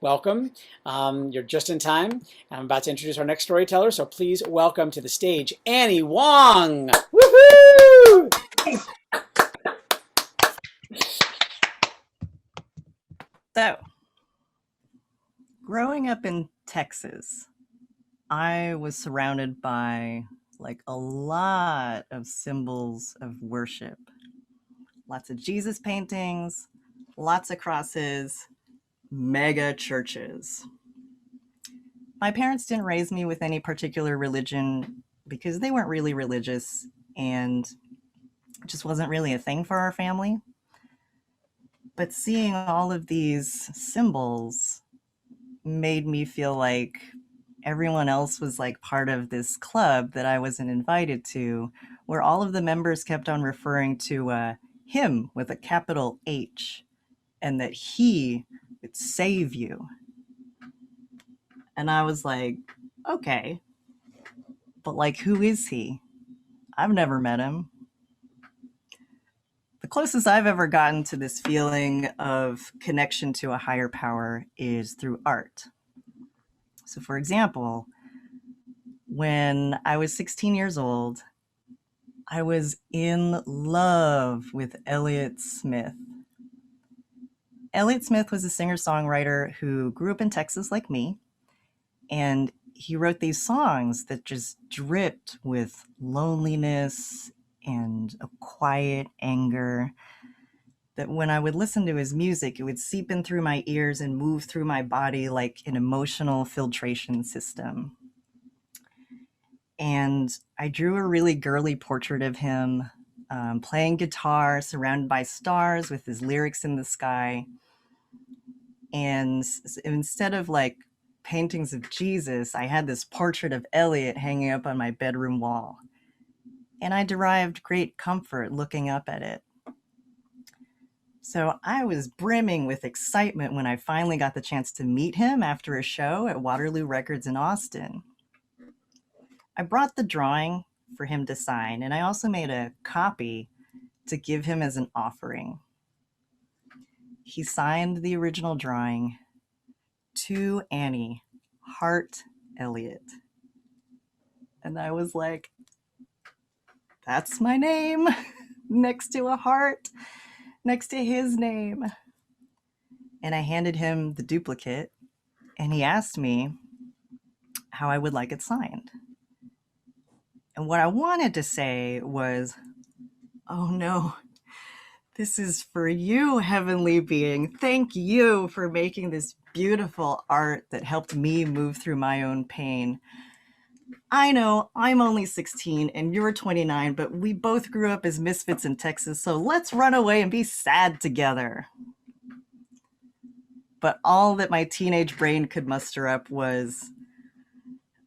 Welcome. You're just in time. I'm about to introduce our next storyteller, so please welcome to the stage Annie Wong. Woohoo! So, growing up in Texas, I was surrounded by like a lot of symbols of worship. Lots of Jesus paintings, lots of crosses, mega churches. My parents didn't raise me with any particular religion because they weren't really religious and it just wasn't really a thing for our family. But seeing all of these symbols made me feel like everyone else was like part of this club that I wasn't invited to, where all of the members kept on referring to him with a capital H and that he would save you. And I was like, okay, but like, who is he? I've never met him. The closest I've ever gotten to this feeling of connection to a higher power is through art. So, for example, when I was 16 years old, I was in love with Elliott Smith. Elliott Smith was a singer-songwriter who grew up in Texas like me, and he wrote these songs that just dripped with loneliness and a quiet anger that when I would listen to his music, it would seep in through my ears and move through my body like an emotional filtration system. And I drew a really girly portrait of him playing guitar, surrounded by stars with his lyrics in the sky. And instead of like paintings of Jesus, I had this portrait of Elliot hanging up on my bedroom wall. And I derived great comfort looking up at it. So I was brimming with excitement when I finally got the chance to meet him after a show at Waterloo Records in Austin. I brought the drawing for him to sign, and I also made a copy to give him as an offering. He signed the original drawing to Annie, Hart Elliott. And I was like, that's my name, next to a heart, next to his name. And I handed him the duplicate, and he asked me how I would like it signed. And what I wanted to say was, oh no, this is for you, heavenly being. Thank you for making this beautiful art that helped me move through my own pain. I know I'm only 16 and you're 29, but we both grew up as misfits in Texas, so let's run away and be sad together. But all that my teenage brain could muster up was,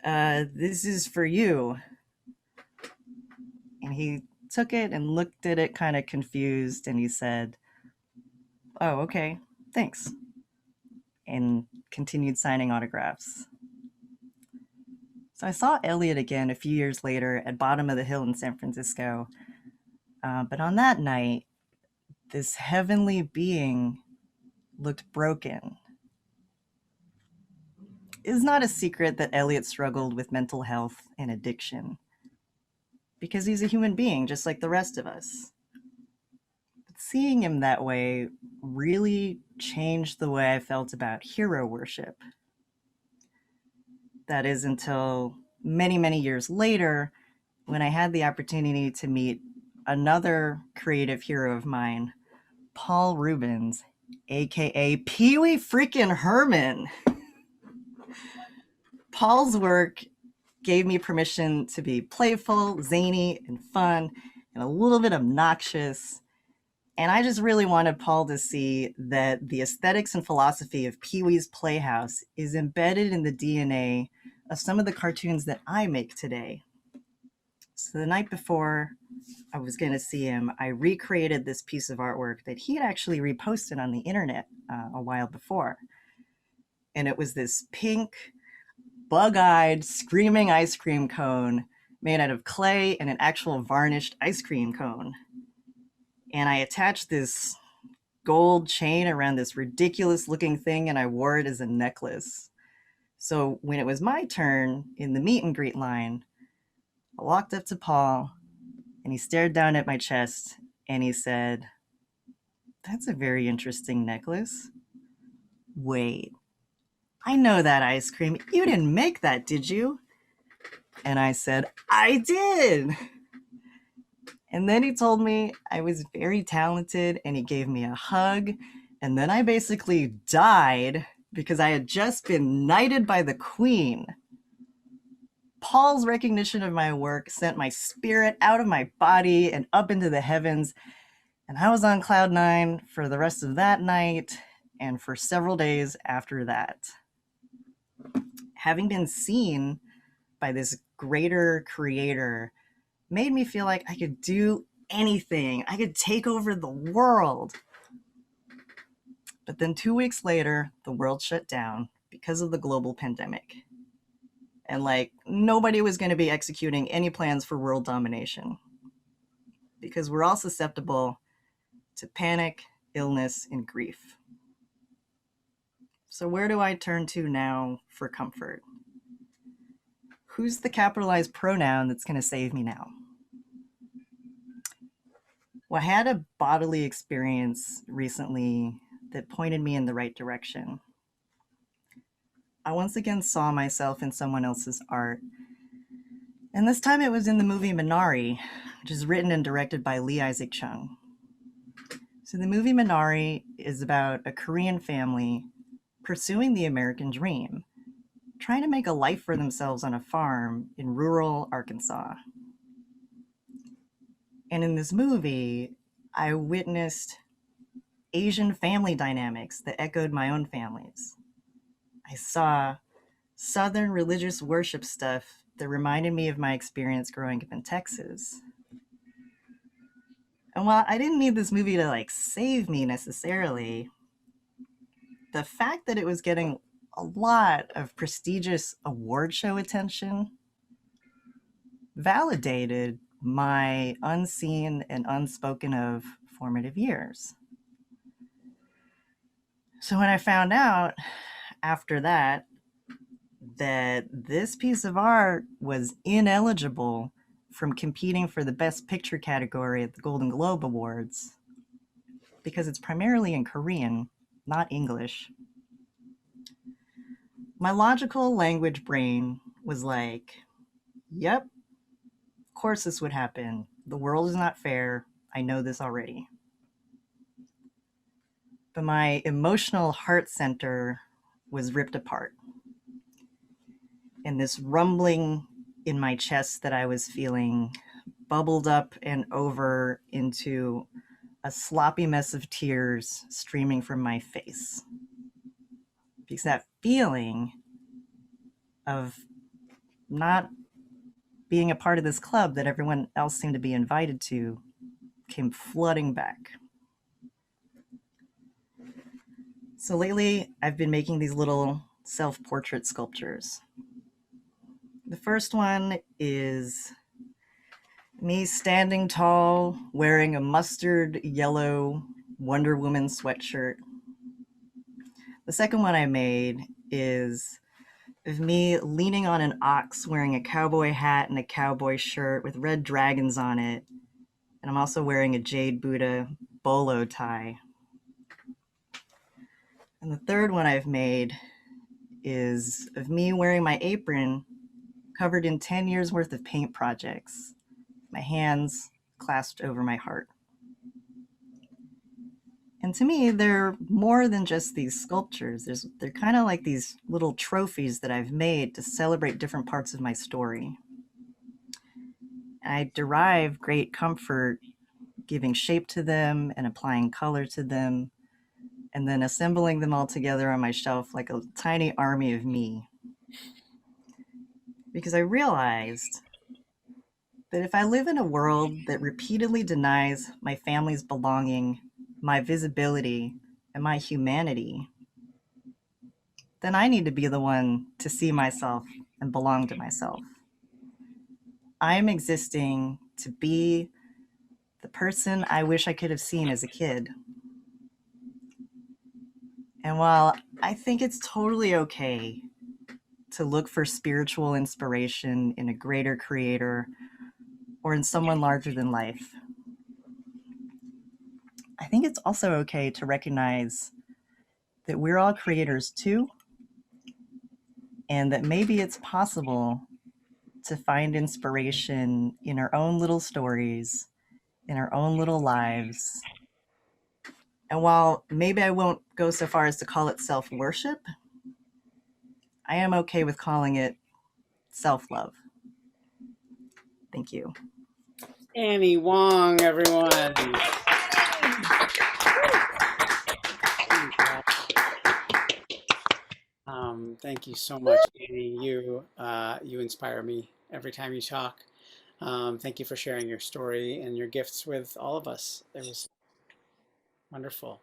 this is for you. And he took it and looked at it kind of confused, and he said, oh, okay, thanks. And continued signing autographs. So I saw Elliot again a few years later at Bottom of the Hill in San Francisco. But on that night, this heavenly being looked broken. It is not a secret that Elliot struggled with mental health and addiction because he's a human being just like the rest of us. But seeing him that way really changed the way I felt about hero worship. That is until many, many years later when I had the opportunity to meet another creative hero of mine, Paul Rubens, aka Pee Wee freaking Herman. Paul's work gave me permission to be playful, zany, and fun, and a little bit obnoxious. And I just really wanted Paul to see that the aesthetics and philosophy of Pee Wee's Playhouse is embedded in the DNA of some of the cartoons that I make today. So the night before I was going to see him, I recreated this piece of artwork that he had actually reposted on the internet a while before. And it was this pink, bug-eyed, screaming ice cream cone made out of clay and an actual varnished ice cream cone. And I attached this gold chain around this ridiculous looking thing, and I wore it as a necklace. So when it was my turn in the meet and greet line, I walked up to Paul and he stared down at my chest and he said, "That's a very interesting necklace. Wait, I know that ice cream. You didn't make that, did you?" And I said, "I did." And then he told me I was very talented and he gave me a hug. And then I basically died because I had just been knighted by the queen. Paul's recognition of my work sent my spirit out of my body and up into the heavens. And I was on cloud nine for the rest of that night and for several days after that. Having been seen by this greater creator made me feel like I could do anything. I could take over the world. But then 2 weeks later, the world shut down because of the global pandemic. And like nobody was going to be executing any plans for world domination because we're all susceptible to panic, illness, and grief. So where do I turn to now for comfort? Who's the capitalized pronoun that's going to save me now? Well, I had a bodily experience recently that pointed me in the right direction. I once again saw myself in someone else's art. And this time it was in the movie Minari, which is written and directed by Lee Isaac Chung. So the movie Minari is about a Korean family pursuing the American dream, trying to make a life for themselves on a farm in rural Arkansas. And in this movie, I witnessed Asian family dynamics that echoed my own family's. I saw Southern religious worship stuff that reminded me of my experience growing up in Texas. And while I didn't need this movie to like save me necessarily, the fact that it was getting a lot of prestigious award show attention validated my unseen and unspoken of formative years. So when I found out after that this piece of art was ineligible from competing for the Best Picture category at the Golden Globe Awards because it's primarily in Korean, not English, my logical language brain was like, yep, of course this would happen. The world is not fair. I know this already. But my emotional heart center was ripped apart. And this rumbling in my chest that I was feeling bubbled up and over into a sloppy mess of tears streaming from my face. Because that feeling of not being a part of this club that everyone else seemed to be invited to came flooding back. So lately, I've been making these little self-portrait sculptures. The first one is me standing tall, wearing a mustard yellow Wonder Woman sweatshirt. The second one I made is of me leaning on an ox, wearing a cowboy hat and a cowboy shirt with red dragons on it. And I'm also wearing a Jade Buddha bolo tie. And the third one I've made is of me wearing my apron covered in 10 years worth of paint projects, my hands clasped over my heart. And to me, they're more than just these sculptures. They're kind of like these little trophies that I've made to celebrate different parts of my story. I derive great comfort giving shape to them and applying color to them, and then assembling them all together on my shelf like a tiny army of me. Because I realized that if I live in a world that repeatedly denies my family's belonging, my visibility, and my humanity, then I need to be the one to see myself and belong to myself. I am existing to be the person I wish I could have seen as a kid. And while I think it's totally okay to look for spiritual inspiration in a greater creator or in someone larger than life, I think it's also okay to recognize that we're all creators too, and that maybe it's possible to find inspiration in our own little stories, in our own little lives. And while maybe I won't go so far as to call it self-worship, I am okay with calling it self-love. Thank you. Annie Wong, everyone. Thank you so much, Annie. You inspire me every time you talk. Thank you for sharing your story and your gifts with all of us. It was wonderful.